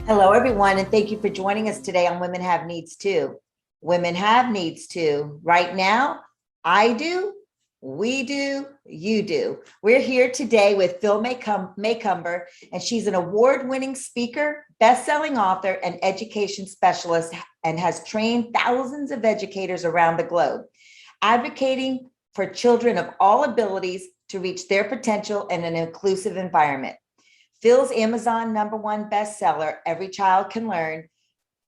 Hello, everyone, and thank you for joining us today on Women Have Needs Too. Women have needs too. Right now, I do, we do, you do. We're here today with Phil Macomber, and she's an award-winning speaker, best-selling author, and education specialist, and has trained thousands of educators around the globe, advocating for children of all abilities to reach their potential in an inclusive environment. Phil's Amazon #1 bestseller, Every Child Can Learn,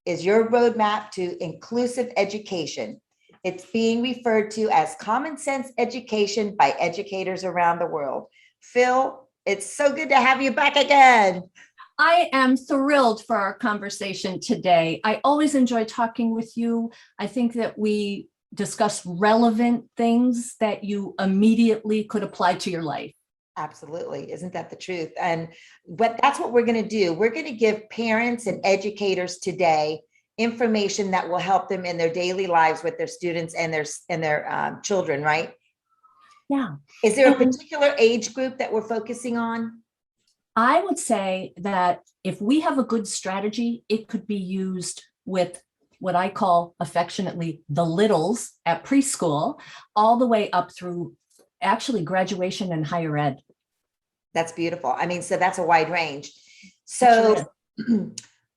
is your roadmap to inclusive education. It's being referred to as common sense education by educators around the world. Phil, it's so good to have you back again. I am thrilled for our conversation today. I always enjoy talking with you. I think that we discuss relevant things that you immediately could apply to your life. Absolutely. Isn't that the truth? And that's what we're going to do. We're going to give parents and educators today information that will help them in their daily lives with their students and their children, right? Yeah. Is there a particular age group that we're focusing on? I would say that if we have a good strategy, it could be used with what I call affectionately the littles at preschool, all the way up through actually graduation and higher ed. That's beautiful. I mean, so that's a wide range. So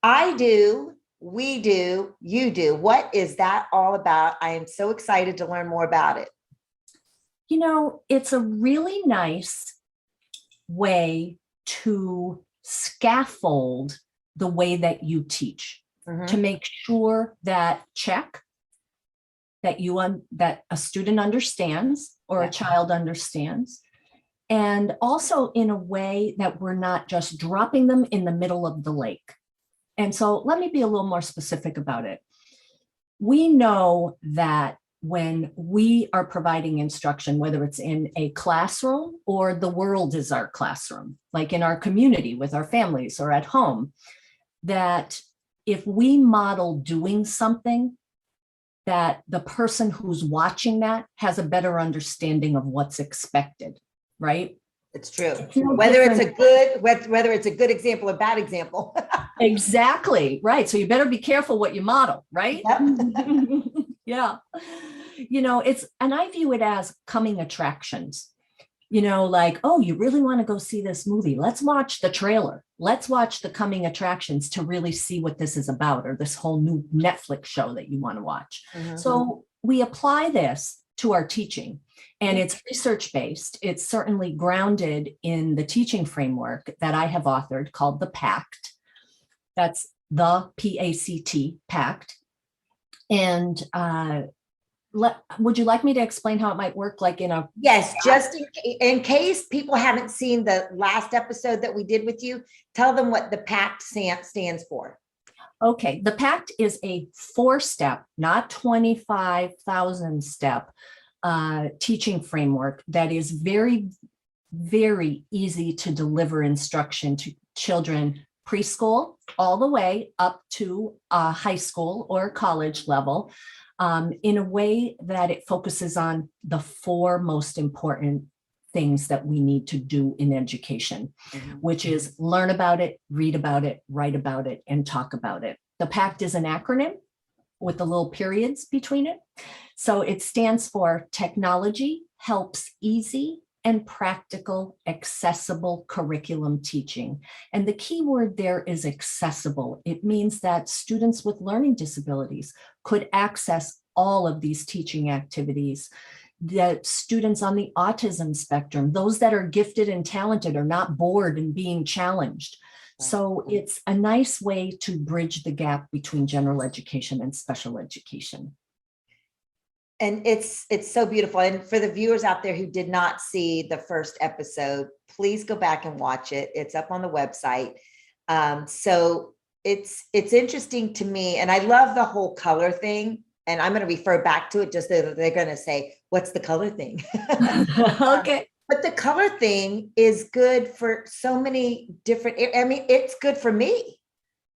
I do, we do, you do. What is that all about? I am so excited to learn more about it. You know, it's a really nice way to scaffold the way that you teach, to make sure that that a student understands or a child understands, and also in a way that we're not just dropping them in the middle of the lake. And so let me be a little more specific about it. We know that when we are providing instruction, whether it's in a classroom or the world is our classroom, like in our community with our families or at home, that if we model doing something, that the person who's watching that has a better understanding of what's expected, right? It's true. Whether it's a good example or bad example. Exactly, right. So you better be careful what you model, right? Yep. Yeah. You know, and I view it as coming attractions. You know, like, oh, you really want to go see this movie? Let's watch the trailer. Let's watch the coming attractions to really see what this is about, or this whole new Netflix show that you want to watch. So we apply this to our teaching, and it's research-based. It's certainly grounded in the teaching framework that I have authored called the PACT. That's the PACT, PACT. And would you like me to explain how it might work, like in a— Yes, just in case people haven't seen the last episode that we did with you, tell them what the PACT stands for. Okay, the PACT is a 4-step, not 25,000 step teaching framework that is very, very easy to deliver instruction to children preschool all the way up to high school or college level, in a way that it focuses on the 4 most important things that we need to do in education, which is learn about it, read about it, write about it, and talk about it. The PACT is an acronym with the little periods between it. So it stands for Technology Helps Easy and Practical Accessible Curriculum Teaching. And the key word there is accessible. It means that students with learning disabilities could access all of these teaching activities. The students on the autism spectrum, those that are gifted and talented, are not bored and being challenged. So it's a nice way to bridge the gap between general education and special education. And it's so beautiful. And for the viewers out there who did not see the first episode, please go back and watch it. It's up on the website. So it's interesting to me, and I love the whole color thing. And I'm going to refer back to it, just so that they're going to say, what's the color thing? Okay. But the color thing is good for so many different, I mean, it's good for me,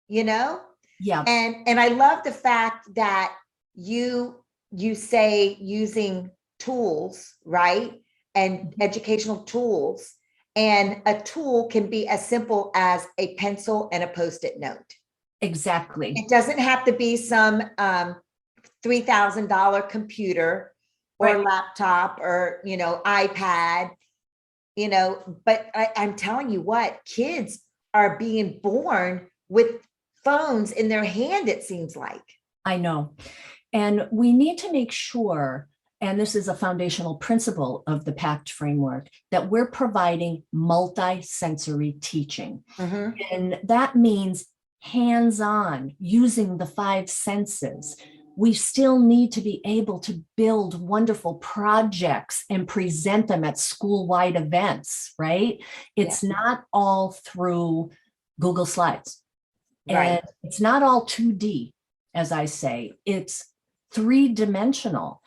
you know? Yeah. And I love the fact that you say using tools, right? And educational tools. And a tool can be as simple as a pencil and a Post-it note. Exactly. It doesn't have to be some $3,000 computer or Right. laptop or, iPad, but I'm telling you what, kids are being born with phones in their hand, it seems like. I know. And we need to make sure, and this is a foundational principle of the PACT framework, that we're providing multi-sensory teaching. Mhm. And that means hands-on, using the five senses. We still need to be able to build wonderful projects and present them at school-wide events, right? It's not all through Google Slides. Right. And it's not all 2D, as I say, it's three-dimensional.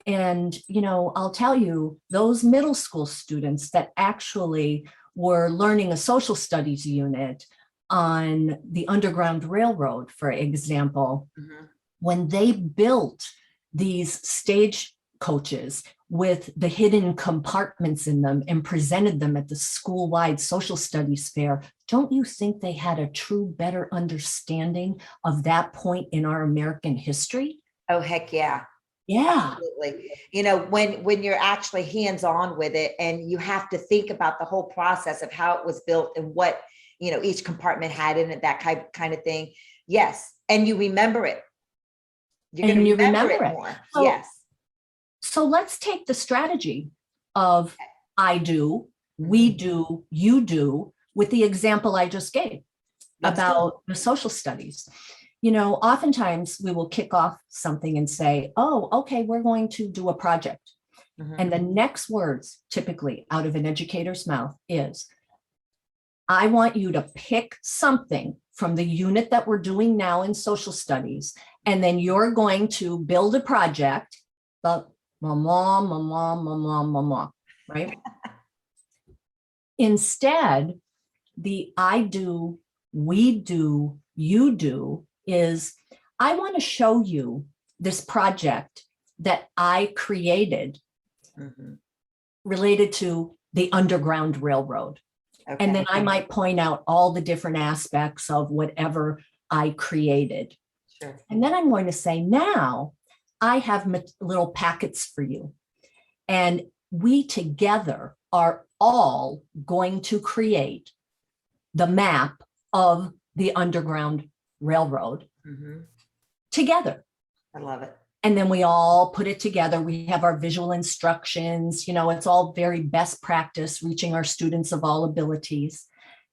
And, I'll tell you, those middle school students that actually were learning a social studies unit on the Underground Railroad, for example, Mhm. when they built these stage coaches with the hidden compartments in them and presented them at the school-wide social studies fair, don't you think they had a true better understanding of that point in our American history? Oh, heck yeah. Yeah. Absolutely. When you're actually hands-on with it and you have to think about the whole process of how it was built and what, each compartment had in it, that kind of thing. Yes. And you remember it. You're going And to you remember remember it it. more. So, Yes. so let's take the strategy of I do, we Mhm. do, you do, with the example I just gave Let's do it. about the social studies. Oftentimes we will kick off something and say, oh, okay, we're going to do a project. Mhm. And the next words typically out of an educator's mouth is, I want you to pick something from the unit that we're doing now in social studies, and then you're going to build a project, but mama, right? Instead, the I do, we do, you do is, I want to show you this project that I created Mhm. related to the Underground Railroad. And then Okay. I might point out all the different aspects of whatever I created. Sure. And then I'm going to say, now I have little packets for you. And we together are all going to create the map of the Underground Railroad Mhm. together. I love it. And then we all put it together. We have our visual instructions, it's all very best practice, reaching our students of all abilities.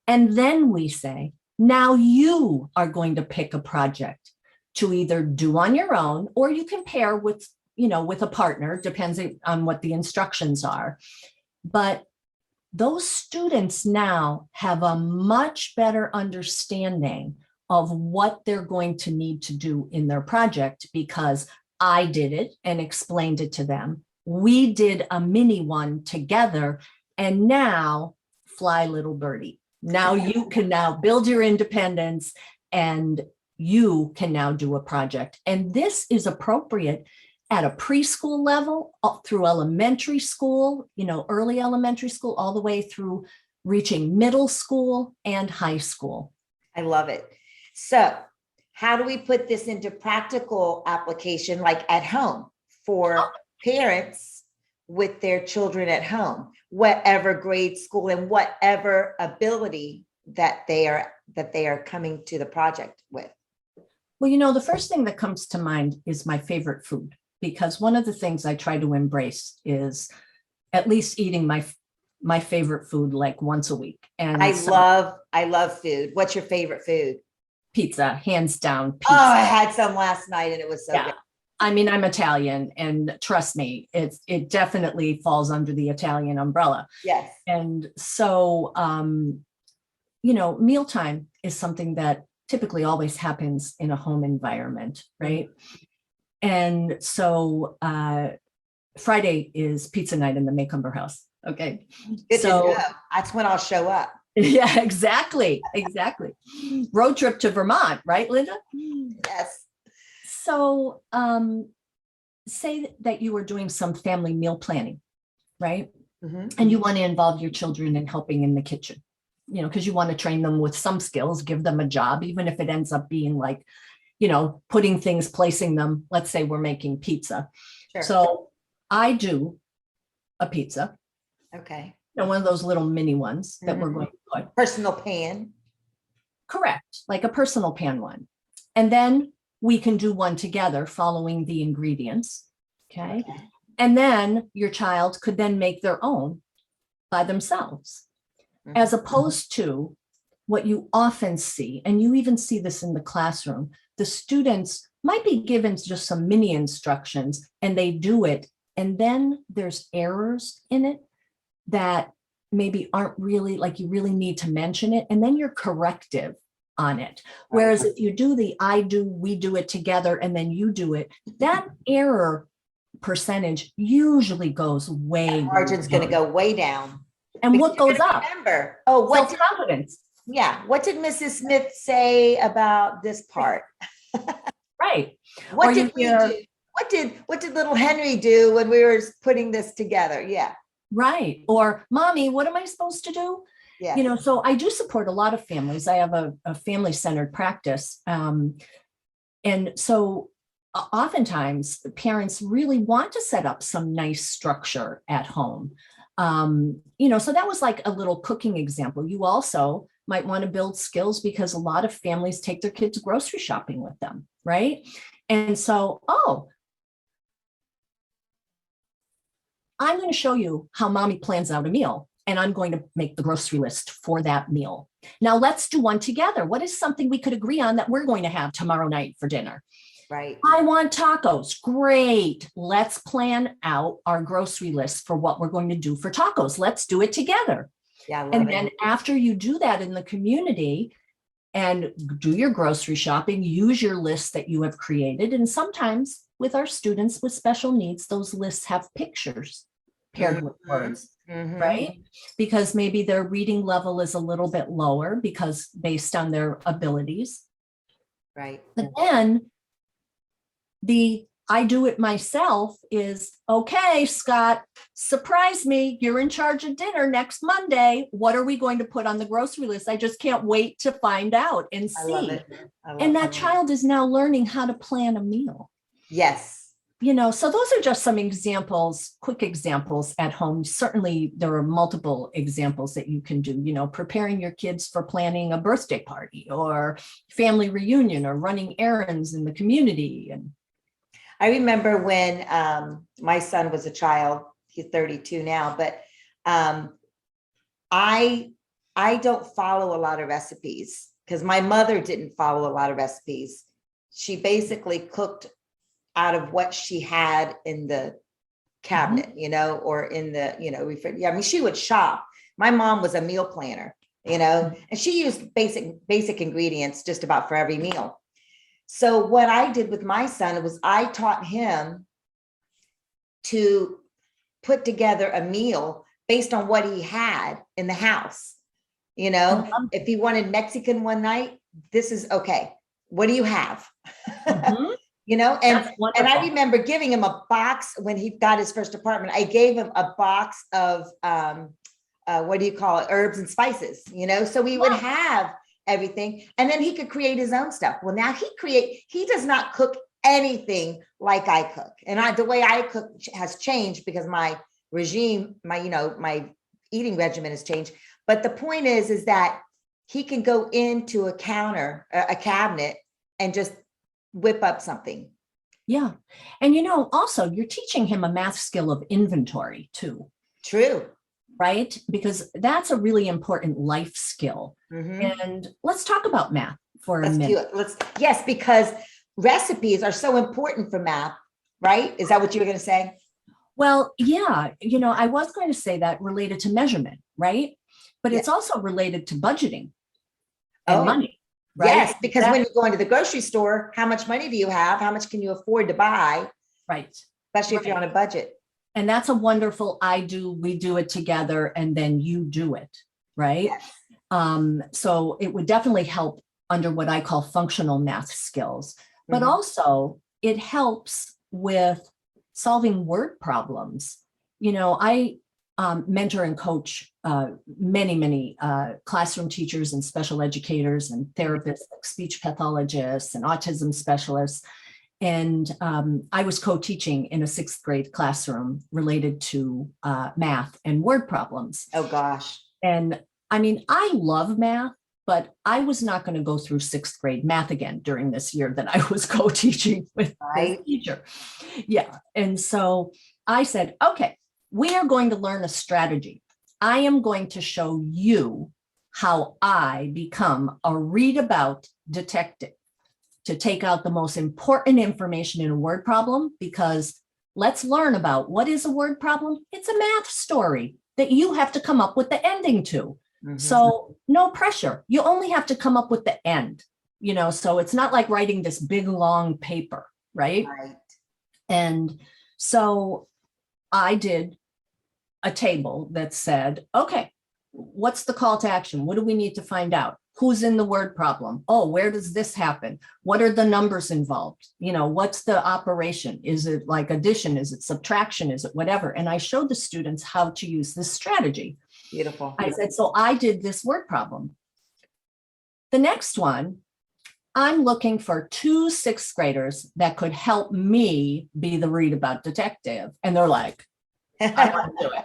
And then we say, now you are going to pick a project to either do on your own, or you can pair with, with a partner, depends on what the instructions are. But those students now have a much better understanding of what they're going to need to do in their project, because I did it and explained it to them. We did a mini one together, and now fly little birdie. Now you can now build your independence, and you can now do a project. And this is appropriate at a preschool level, through elementary school, early elementary school, all the way through reaching middle school and high school. I love it. So how do we put this into practical application, like at home for parents with their children at home, whatever grade school and whatever ability that they are coming to the project with? Well, the first thing that comes to mind is my favorite food, because one of the things I try to embrace is at least eating my favorite food like once a week. And I love food. What's your favorite food? Pizza, hands down, Oh, I pizza. had some last night and it was so Yeah. good. I mean, I'm Italian, and trust me, it definitely falls under the Italian umbrella. Yes. And so, mealtime is something that typically always happens in a home environment, right? And so Friday is pizza night in the Maycomber house. Okay. Good to So know. That's when I'll show up. yeah, exactly. Road trip to Vermont, right, Linda? Yes. So say that you are doing some family meal planning, right? Mhm. And you want to involve your children in helping in the kitchen. because you want to train them with some skills, give them a job, even if it ends up being like, putting things, placing them. Let's say we're making pizza. Sure. So I do a pizza, Okay. one of those little mini ones that we're going to put. Personal pan. Correct, like a personal pan one. And then we can do one together following the ingredients. Okay. And then your child could then make their own by themselves, as opposed to what you often see, and you even see this in the classroom, the students might be given just some mini instructions and they do it. And then there's errors in it that maybe aren't really like, you really need to mention it. And then you're corrective on it. Whereas if you do the I do, we do it together, and then you do it, that error percentage usually goes way. Margin's going to go way down. And what goes up? Remember, Self-confidence. What did Mrs. Smith say about this part? Right. What did we do? What did little Henry do when we were putting this together? Yeah. Right. Or mommy, what am I supposed to do? Yeah. So I do support a lot of families. I have a family-centered practice. And so oftentimes parents really want to set up some nice structure at home. So that was like a little cooking example. You also might want to build skills because a lot of families take their kids grocery shopping with them, right? And so, I'm going to show you how mommy plans out a meal, and I'm going to make the grocery list for that meal. Now let's do one together. What is something we could agree on that we're going to have tomorrow night for dinner? Right. I want tacos. Great. Let's plan out our grocery list for what we're going to do for tacos. Let's do it together. Yeah. And then after you do that in the community and do your grocery shopping, use your list that you have created. And sometimes with our students with special needs, those lists have pictures paired with words, right? Because maybe their reading level is a little bit lower because based on their abilities. Right. But then the I do it myself is, okay, Scott, surprise me. You're in charge of dinner next Monday. What are we going to put on the grocery list? I just can't wait to find out and see. I love it. And that child is now learning how to plan a meal. Yes. So those are just some examples, quick examples at home. Certainly there are multiple examples that you can do, preparing your kids for planning a birthday party or family reunion or running errands in the community. And I remember when my son was a child, he's 32 now, but I don't follow a lot of recipes because my mother didn't follow a lot of recipes. She basically cooked out of what she had in the cabinet, or in the, she would shop. My mom was a meal planner, and she used basic ingredients just about for every meal. So what I did with my son was I taught him to put together a meal based on what he had in the house. If he wanted Mexican one night, this is okay. What do you have? And I remember giving him a box when he got his first apartment. I gave him a box of herbs and spices, so we would have everything, and then he could create his own stuff. Well, now he does not cook anything like I cook, and the way I cook has changed because my regime, my eating regimen has changed. But the point is that he can go into a cabinet and just whip up something. Yeah. And, also you're teaching him a math skill of inventory too. True. Right? Because that's a really important life skill. And let's talk about math for a minute. Yes, because recipes are so important for math, right? Is that what you were going to say? Well, yeah. I was going to say that related to measurement, right? But it's also related to budgeting and money. Right? Yes, because when you go into the grocery store, how much money do you have? How much can you afford to buy? Right. Especially if you're on a budget. And that's a wonderful we do it together, and then you do it. Right. Yes. So it would definitely help under what I call functional math skills, but also it helps with solving word problems. I mentor and coach many classroom teachers and special educators and therapists, like speech pathologists and autism specialists. And I was co-teaching in a 6th grade classroom related to math and word problems. Oh, gosh. And I mean, I love math, but I was not going to go through 6th grade math again during this year that I was co-teaching with Right. this teacher. Yeah. And so I said, okay, we are going to learn a strategy. I am going to show you how I become a read about detective to take out the most important information in a word problem, because let's learn about what is a word problem. It's a math story that you have to come up with the ending to. Mhm. So no pressure. You only have to come up with the end, so it's not like writing this big, long paper, right? Right. And so I did a table that said, okay, what's the call to action? What do we need to find out? Who's in the word problem? Oh, where does this happen? What are the numbers involved? What's the operation? Is it like addition? Is it subtraction? Is it whatever? And I showed the students how to use this strategy. Beautiful. I said, so I did this word problem. The next one, I'm looking for 2 6th graders that could help me be the read about detective. And they're like, I want to do it.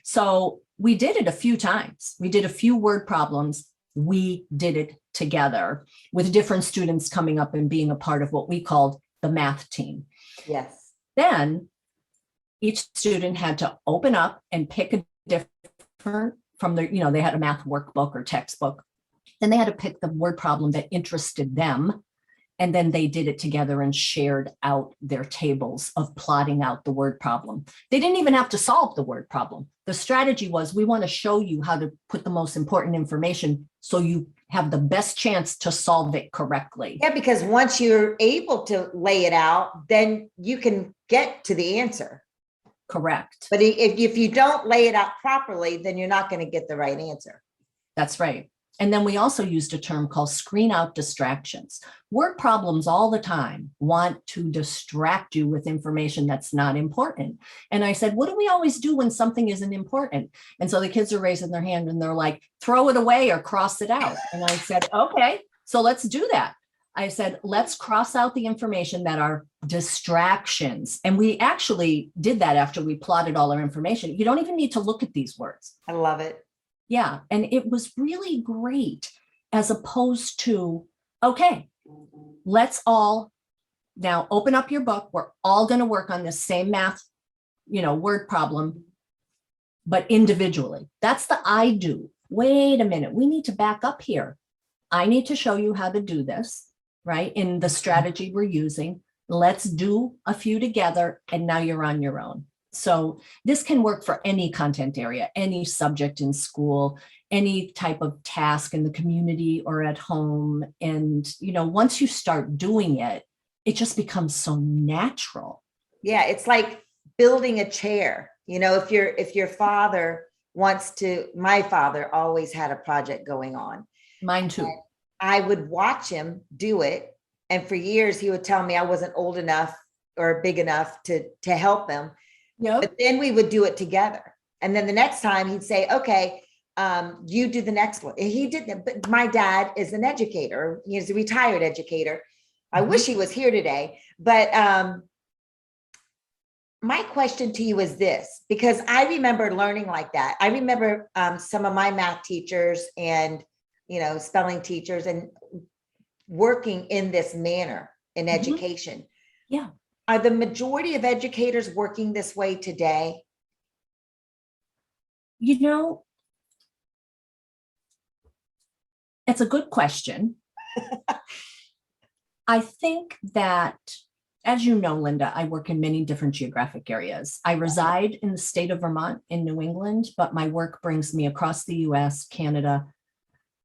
So we did it a few times. We did a few word problems. We did it together with different students coming up and being a part of what we called the math team. Yes. Then each student had to open up and pick a different from the, they had a math workbook or textbook. Then they had to pick the word problem that interested them. And then they did it together and shared out their tables of plotting out the word problem. They didn't even have to solve the word problem. The strategy was, we want to show you how to put the most important information so you have the best chance to solve it correctly. Yeah, because once you're able to lay it out, then you can get to the answer. Correct. But if you don't lay it out properly, then you're not going to get the right answer. That's right. And then we also used a term called screen out distractions. Word problems all the time want to distract you with information that's not important. And I said, what do we always do when something isn't important? And so the kids are raising their hand and they're like, throw it away or cross it out. And I said, okay, so let's do that. I said, let's cross out the information that are distractions. And we actually did that after we plotted all our information. You don't even need to look at these words. I love it. Yeah. And it was really great, as opposed to, okay, let's all now open up your book. We're all going to work on this same math, word problem, but individually. That's the I do. Wait a minute. We need to back up here. I need to show you how to do this, right? In the strategy we're using. Let's do a few together. And now you're on your own. So this can work for any content area, any subject in school, any type of task in the community or at home. And, once you start doing it, it just becomes so natural. Yeah, it's like building a chair. If your father wants to, my father always had a project going on. Mine too. And I would watch him do it. And for years, he would tell me I wasn't old enough or big enough to help him. Yep. But then we would do it together. And then the next time he'd say, okay, you do the next one. And he did that. But my dad is an educator. He's a retired educator. I wish he was here today. But my question to you is this, because I remember learning like that. I remember some of my math teachers and, spelling teachers and working in this manner in education. Yeah. Are the majority of educators working this way today? It's a good question. I think that, as you know, Linda, I work in many different geographic areas. I reside in the state of Vermont in New England, but my work brings me across the US, Canada,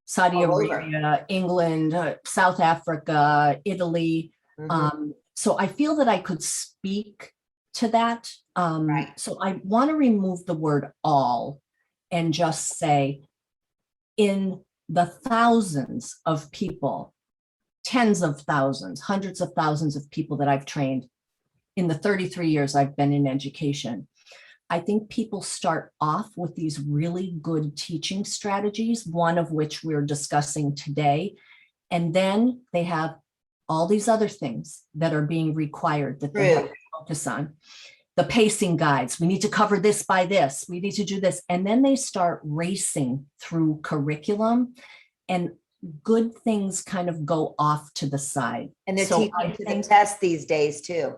Saudi All over. Arabia, England, South Africa, Italy. Mhm. So I feel that I could speak to that. Right. So I want to remove the word all and just say, in the thousands of people, tens of thousands, hundreds of thousands of people that I've trained in the 33 years I've been in education, I think people start off with these really good teaching strategies, one of which we're discussing today. And then they have all these other things that are being required that they have to focus on. The pacing guides, we need to cover this by this, we need to do this. And then they start racing through curriculum, and good things kind of go off to the side. And they're So teaching I to the think- test these days too.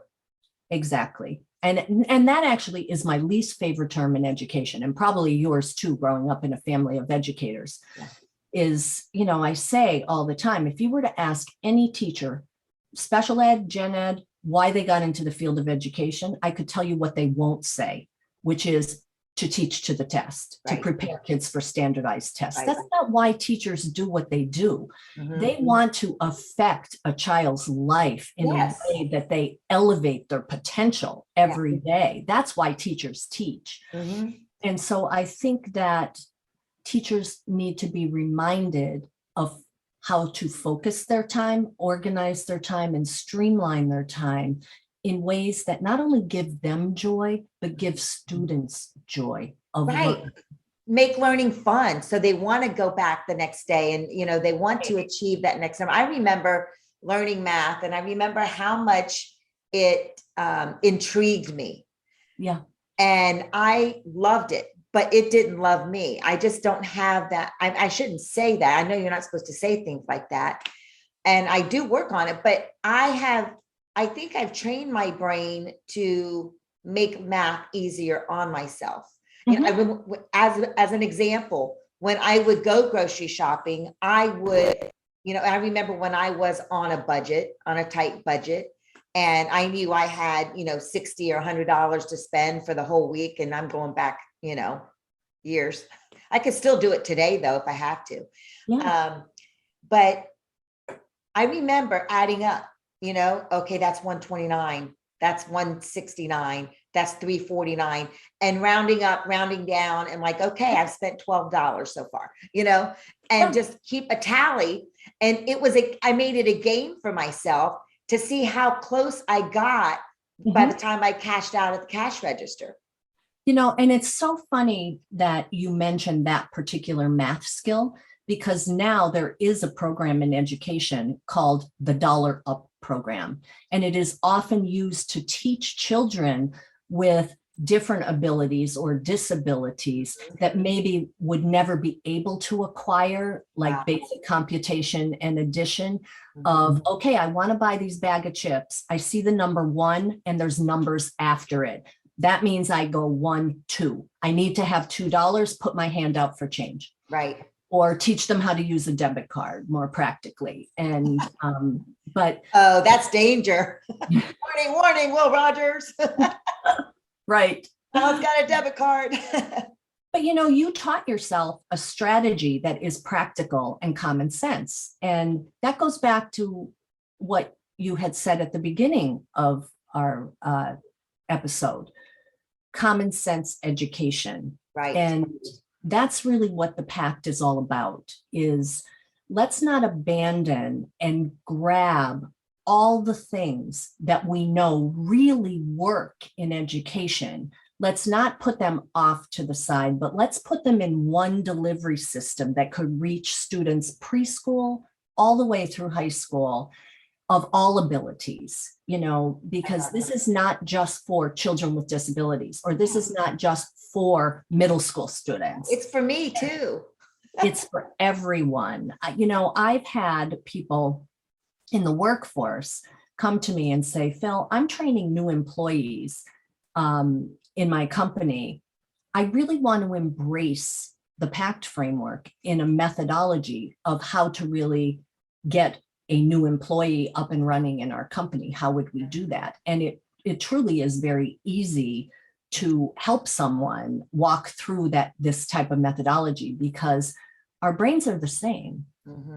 Exactly. And that actually is my least favorite term in education, and probably yours too, growing up in a family of educators. Yeah. Is, I say all the time, if you were to ask any teacher, special ed, gen ed, why they got into the field of education, I could tell you what they won't say, which is to teach to the test, to Right. prepare kids for standardized tests. Right. That's not why teachers do what they do. Mhm. They want to affect a child's life in Yes. a way that they elevate their potential every day. That's why teachers teach. Mhm. And so I think that teachers need to be reminded of how to focus their time, organize their time, and streamline their time in ways that not only give them joy, but give students joy of Right. learning. Make learning fun. So they want to go back the next day and, they want to achieve that next time. I remember learning math, and I remember how much it intrigued me. Yeah. And I loved it, but it didn't love me. I just don't have that. I shouldn't say that. I know you're not supposed to say things like that. And I do work on it, but I think I've trained my brain to make math easier on myself. As an example, when I would go grocery shopping, I would, I remember when I was on a tight budget, and I knew I had, $60 or $100 to spend for the whole week. And I'm going back, years. I could still do it today though, if I have to. Yeah. But I remember adding up, okay, that's 129, that's 169, that's 349, and rounding up, rounding down, and like, okay, I've spent $12 so far, and just keep a tally. And I made it a game for myself to see how close I got by the time I cashed out at the cash register. And it's so funny that you mentioned that particular math skill, because now there is a program in education called the Dollar Up program, and it is often used to teach children with different abilities or disabilities that maybe would never be able to acquire, like basic computation and addition of, okay, I want to buy these bag of chips. I see the number 1 and there's numbers after it. That means I go 1, 2. I need to have $2, put my hand out for change. Right. Or teach them how to use a debit card more practically. And, but. Oh, that's danger. Warning, Will Rogers. Right. I've got a debit card. But you taught yourself a strategy that is practical and common sense. And that goes back to what you had said at the beginning of our episode, common sense education. Right. And that's really what the pact is all about, is let's not abandon and grab all the things that we know really work in education. Let's not put them off to the side, but let's put them in one delivery system that could reach students preschool all the way through high school of all abilities, because this is not just for children with disabilities, or this is not just for middle school students. It's for me too. It's for everyone. I've had people in the workforce come to me and say, Phil, I'm training new employees in my company. I really want to embrace the PACT framework in a methodology of how to really get a new employee up and running in our company. How would we do that? And it truly is very easy to help someone walk through this type of methodology, because our brains are the same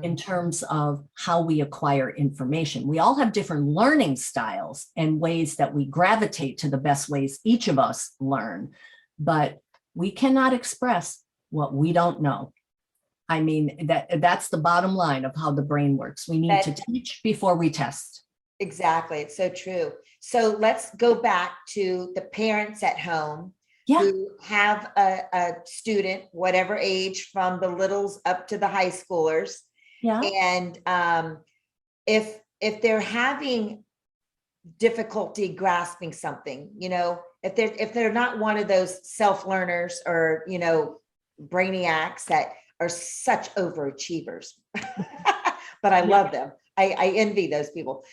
in terms of how we acquire information. We all have different learning styles and ways that we gravitate to the best ways each of us learn, but we cannot express what we don't know. I mean, that's the bottom line of how the brain works. We need to teach before we test. Exactly. It's so true. So let's go back to the parents at home Yeah. who have a student, whatever age, from the littles up to the high schoolers. Yeah. And if they're having difficulty grasping something, if they're not one of those self-learners or, brainiacs that are such overachievers, but I love them. I envy those people.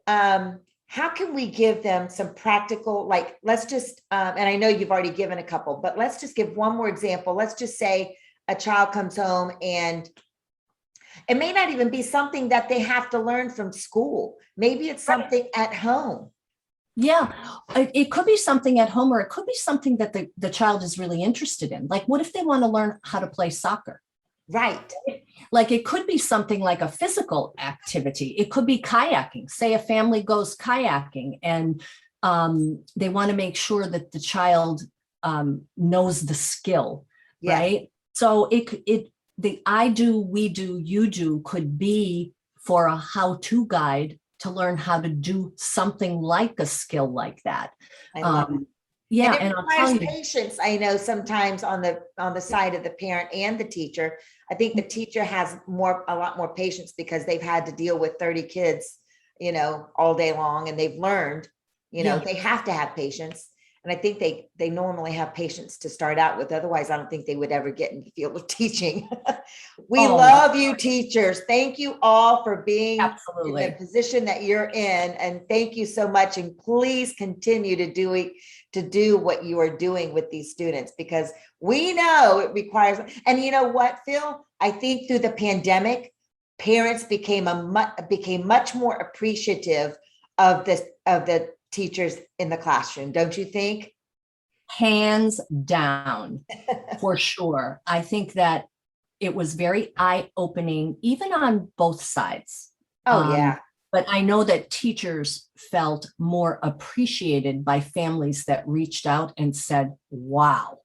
How can we give them some practical, like, let's just, and I know you've already given a couple, but let's just give one more example. Let's just say a child comes home and it may not even be something that they have to learn from school. Maybe it's something at home. Yeah, it could be something at home, or it could be something that the child is really interested in. Like, what if they want to learn how to play soccer? Right. Like, it could be something like a physical activity. It could be kayaking. Say a family goes kayaking and they want to make sure that the child knows the skill, Yeah. right? So the I do, we do, you do could be for a how-to guide to learn how to do something like a skill like that. I love it. Yeah, and it I'll tell requires you, patience. I know sometimes on the side of the parent and the teacher. I think the teacher has a lot more patience because they've had to deal with 30 kids, all day long, and they've learned, Yeah. they have to have patience. And I think they normally have patience to start out with. Otherwise, I don't think they would ever get in the field of teaching. We love you, teachers. Thank you all for being in absolutely. the position that you're in. And thank you so much. And please continue to do what you are doing with these students, because we know it requires, and you know what, Phil, I think through the pandemic, parents became much more appreciative of the teachers in the classroom. Don't you think? Hands down, for sure. I think that it was very eye-opening, even on both sides. Oh, yeah. But I know that teachers felt more appreciated by families that reached out and said, wow,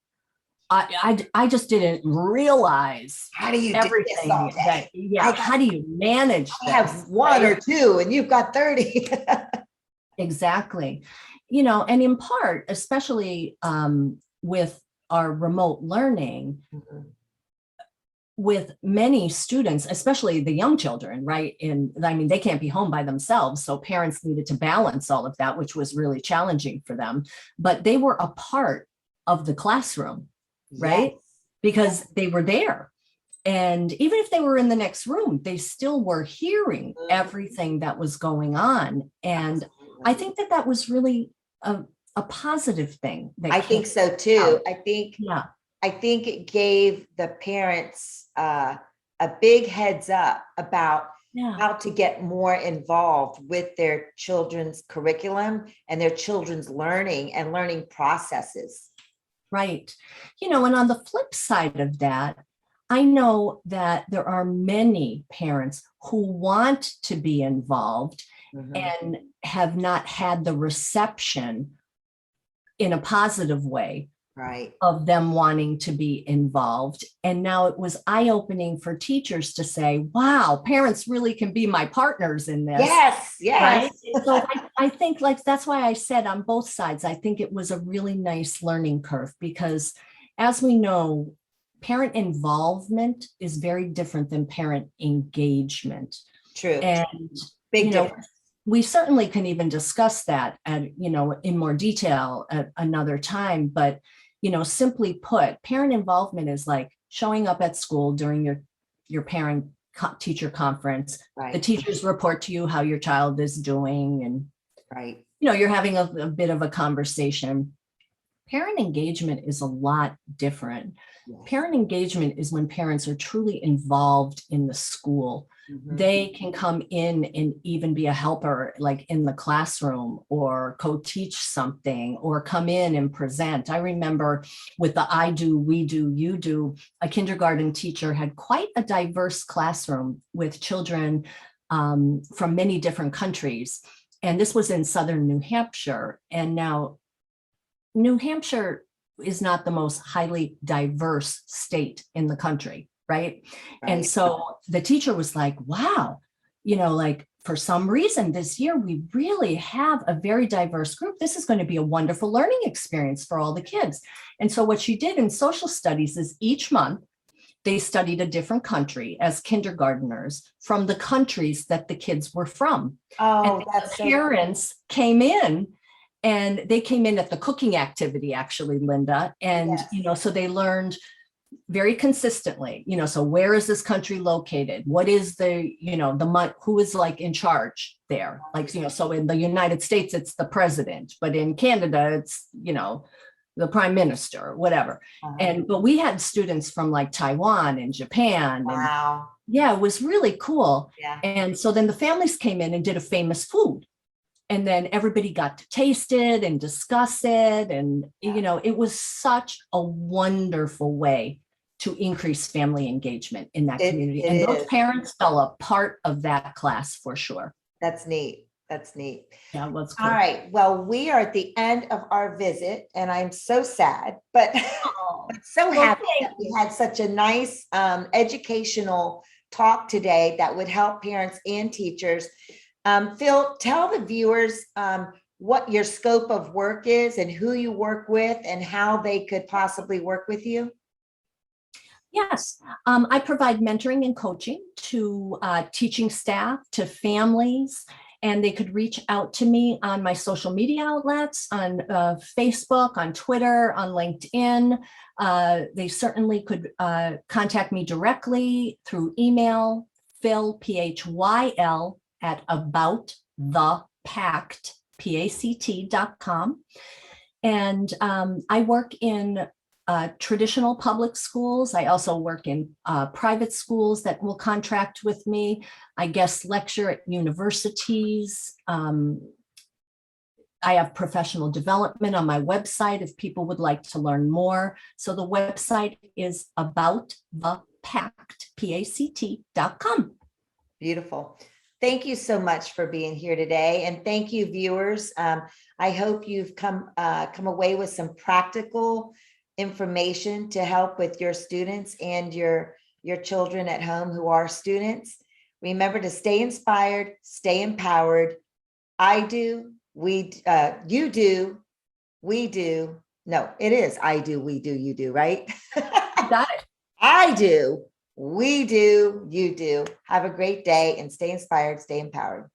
I just didn't realize How do you do this everything all day? how do you manage I have one or two and you've got 30. Exactly. And in part, especially with our remote learning, with many students, especially the young children, right? And I mean, they can't be home by themselves. So parents needed to balance all of that, which was really challenging for them. But they were a part of the classroom, right? Yes. Because they were there. And even if they were in the next room, they still were hearing everything that was going on. And I think that was really a positive thing. I think so too. out. I think it gave the parents a big heads up about how to get more involved with their children's curriculum and their children's learning processes. Right. And on the flip side of that, I know that there are many parents who want to be involved and have not had the reception in a positive way of them wanting to be involved. And now it was eye-opening for teachers to say, wow, parents really can be my partners in this. Yes. Right? So I think, like, that's why I said on both sides, I think it was a really nice learning curve, because as we know, parent involvement is very different than parent engagement. True. And big difference. We certainly can even discuss that in more detail at another time. But, simply put, parent involvement is like showing up at school during your parent teacher conference. The teachers report to you how your child is doing, and you're having a bit of a conversation. Parent engagement is a lot different. Yes. Parent engagement is when parents are truly involved in the school. They can come in and even be a helper, like in the classroom, or co-teach something, or come in and present. I remember with the I do, we do, you do, a kindergarten teacher had quite a diverse classroom with children from many different countries. And this was in southern New Hampshire. And now New Hampshire is not the most highly diverse state in the country, right? And so the teacher was like, wow, like for some reason this year, we really have a very diverse group. This is going to be a wonderful learning experience for all the kids. And so what she did in social studies is each month, they studied a different country as kindergarteners from the countries that the kids were from. Oh, And that's the so parents came in, and they came in at the cooking activity, actually, Linda. And, Yes. so they learned very consistently, so where is this country located? What is who is like in charge there? Like, so in the United States, it's the president, but in Canada, it's, the prime minister, whatever. But we had students from like Taiwan and Japan. And Wow. yeah, it was really cool. Yeah. And so then the families came in and did a famous food. And then everybody got to taste it and discuss it. And, it was such a wonderful way to increase family engagement in that community. And those parents fell a part of that class for sure. That's neat. That's neat. Yeah, it was cool. All right. Well, we are at the end of our visit, and I'm so sad, but so happy that we had such a nice educational talk today that would help parents and teachers. Phil, tell the viewers what your scope of work is and who you work with and how they could possibly work with you. Yes, I provide mentoring and coaching to teaching staff, to families, and they could reach out to me on my social media outlets, on Facebook, on Twitter, on LinkedIn. They certainly could contact me directly through email, Phil, PHYL, at aboutthepact.com. And I work in traditional public schools. I also work in private schools that will contract with me. I guest lecture at universities. I have professional development on my website if people would like to learn more. So the website is aboutthepact.com. Beautiful. Thank you so much for being here today. And thank you, viewers. I hope you've come away with some practical information to help with your students and your children at home who are students. Remember to stay inspired, stay empowered. I do, you do, we do. No, it is I do, we do, you do, right? Got it. I do, we do, you do. Have a great day and stay inspired, stay empowered.